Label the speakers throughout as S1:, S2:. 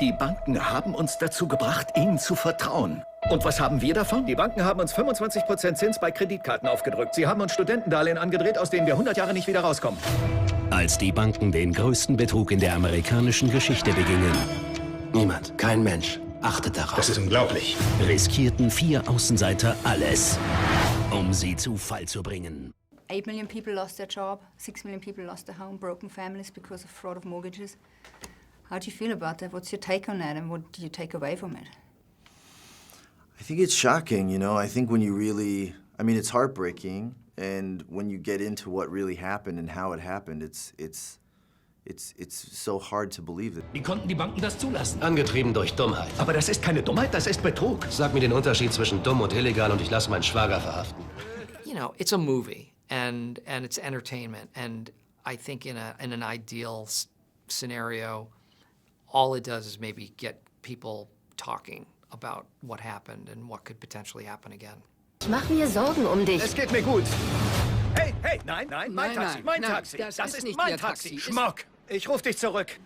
S1: Die Banken haben uns dazu gebracht, ihnen zu vertrauen. Und was haben wir davon? Die Banken haben uns 25% Zins bei Kreditkarten aufgedrückt. Sie haben uns Studentendarlehen angedreht, aus denen wir 100 Jahre nicht wieder rauskommen.
S2: Als die Banken den größten Betrug in der amerikanischen Geschichte begingen.
S3: Niemand, kein Mensch achtet darauf.
S4: Das ist unglaublich.
S2: Riskierten 4 Außenseiter alles, um sie zu Fall zu bringen.
S5: 8 million people lost their job, 6 million people lost their home, broken families because of fraud of mortgages. How do you feel about that? What's your take on that, and what do you take away from it?
S6: I think it's shocking, you know. I think when you really, I mean, it's heartbreaking, and when you get into what really happened and how it happened, it's so hard to believe it.
S1: Wie konnten die Banken das zulassen?
S3: Angetrieben durch Dummheit.
S1: Aber das ist keine Dummheit, das ist Betrug.
S3: Sag mir den Unterschied zwischen dumm und illegal und ich lasse meinen Schwager verhaften.
S7: You know, it's a movie, and it's entertainment, and I think in an ideal scenario, all it does is maybe get people talking about what happened and what could potentially happen again.
S8: Ich mach mir Sorgen um dich.
S1: Es geht mir gut. Hey, hey, nein, mein
S9: Nein,
S1: Taxi,
S9: nein,
S1: mein
S9: nein,
S1: Taxi.
S9: das
S1: Das
S9: ist
S1: ist
S9: nicht
S1: mein
S9: Ihr
S1: Taxi.
S9: Taxi.
S1: Schmock, ich ruf dich zurück.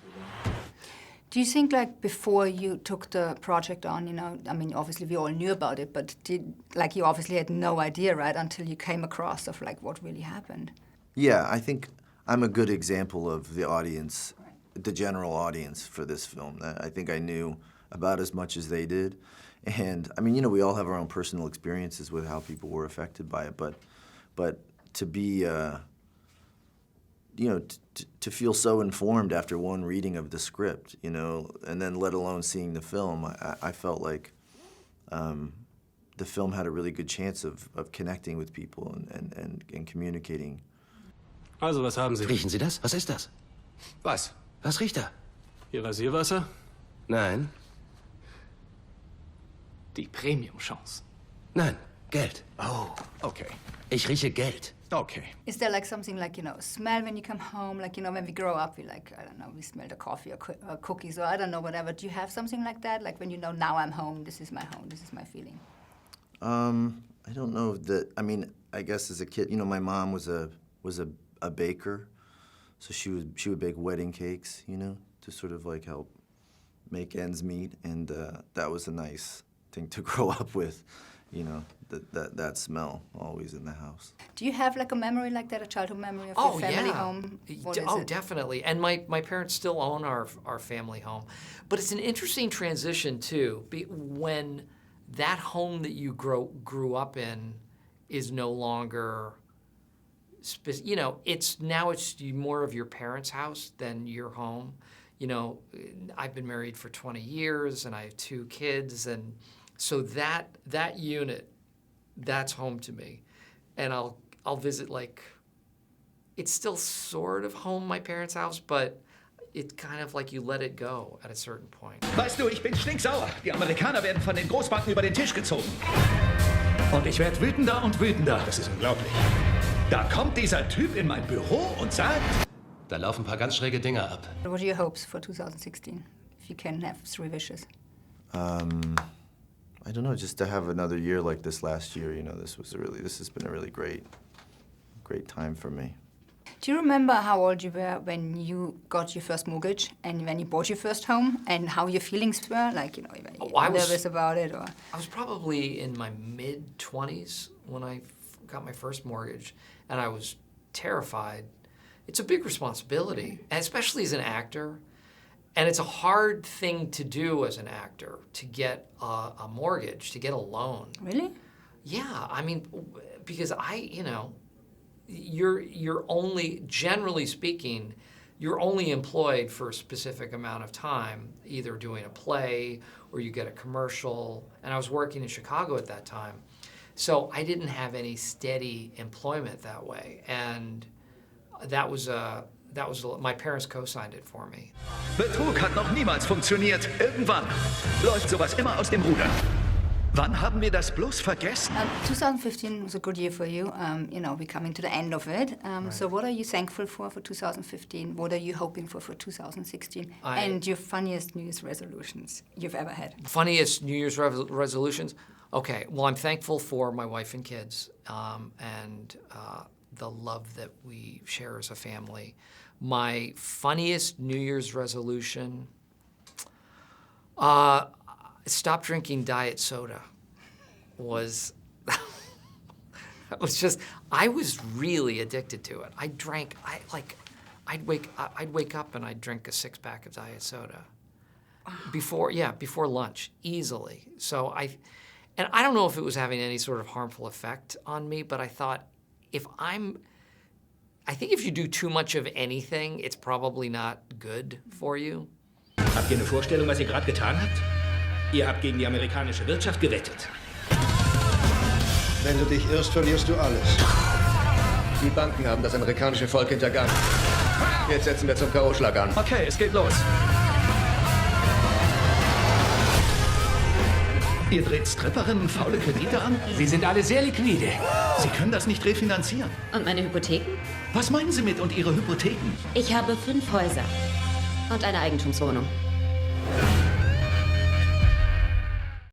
S5: Do you think, like, before you took the project on, you know, I mean, obviously we all knew about it, but you obviously had no idea, right, until you came across of, like, what really happened?
S6: Yeah, I think I'm a good example of the audience, the general audience for this film. I think I knew about as much as they did. And, I mean, you know, we all have our own personal experiences with how people were affected by it, but to be, you know, to feel so informed after one reading of the script, you know, and then let alone seeing the film, I felt like the film had a really good chance of connecting with people and communicating.
S4: Also, was haben Sie?
S3: Riechen Sie das? Was ist das?
S4: Was?
S3: Was riecht da?
S4: Ihr Rasierwasser?
S3: Nein.
S9: Die Premium-Chance.
S3: Nein, Geld.
S1: Oh, okay,
S3: Ich rieche Geld.
S1: okay.
S5: Is there, like, something, like, you know, smell when you come home? Like, you know, when we grow up, we, like, I don't know, we smell the coffee or cookies or I don't know, whatever. Do you have something like that? Like, when you know, now I'm home, this is my feeling?
S6: I don't know that, I mean, I guess as a kid, you know, my mom was a baker, so she would bake wedding cakes, you know, to sort of like help make ends meet, and that was a nice thing to grow up with, you know, that smell always in the house.
S5: Do you have, like, a memory like that, a childhood memory of your family home? What is it?
S7: Definitely. And my parents still own our family home. But it's an interesting transition, too, when that home that you grew up in is no longer, you know, it's more of your parents' house than your home. You know, I've been married for 20 years, and I have 2 kids, and so that unit, that's home to me. And I'll visit, like, it's still sort of home, my parents' house, but it's kind of like you let it go at a certain point.
S1: Weißt du, ich bin stinksauer. Die Amerikaner werden von den Großbanken über den Tisch gezogen. Und ich werde wütender und wütender.
S4: Das ist unglaublich.
S1: Da kommt dieser Typ in mein Büro und sagt...
S3: Da laufen ein paar ganz schräge Dinge ab.
S5: What are your hopes for 2016, if you can have 3 wishes?
S6: I don't know, just to have another year like this last year, you know, this has been a really great time for me.
S5: Do you remember how old you were when you got your first mortgage and when you bought your first home, and how your feelings were? Like, you know, were you nervous about it, or?
S7: I was probably in my mid-20s when I got my first mortgage, and I was terrified. It's a big responsibility, and especially as an actor. And it's a hard thing to do as an actor, to get a mortgage, to get a loan.
S5: Really?
S7: Yeah, I mean, because you know, you're only, generally speaking, you're only employed for a specific amount of time, either doing a play or you get a commercial. And I was working in Chicago at that time. So I didn't have any steady employment that way. And my parents co-signed it for me.
S1: Betrug hat noch niemals funktioniert. Irgendwann läuft sowas immer aus dem Ruder. Wann haben wir das bloß vergessen?
S5: 2015 was a good year for you. You know, we're coming to the end of it.
S7: Right.
S5: So what are you thankful for 2015? What are you hoping for 2016? And your funniest New Year's resolutions you've ever had?
S7: Funniest New Year's resolutions? Okay, well, I'm thankful for my wife and kids, and the love that we share as a family. My funniest New Year's resolution, Stop drinking diet soda was, I was really addicted to it. I'd wake up and I'd drink a 6-pack of diet soda before lunch, easily. So I don't know if it was having any sort of harmful effect on me, but I thought I think if you do too much of anything, it's probably not good for you.
S10: Habt ihr eine Vorstellung, was ihr gerade getan habt? Ihr habt gegen die amerikanische Wirtschaft gewettet.
S11: Wenn du dich irrst, verlierst du alles.
S3: Die Banken haben das amerikanische Volk hintergangen. Jetzt setzen wir zum K.O.-Schlag an.
S1: Okay, es geht los. Ihr dreht Stripperinnen faule Kredite an?
S10: Sie sind alle sehr liquide.
S1: Sie können das nicht refinanzieren.
S8: Und meine Hypotheken?
S1: Was meinen Sie mit und Ihre Hypotheken?
S8: Ich habe 5 Häuser und eine Eigentumswohnung.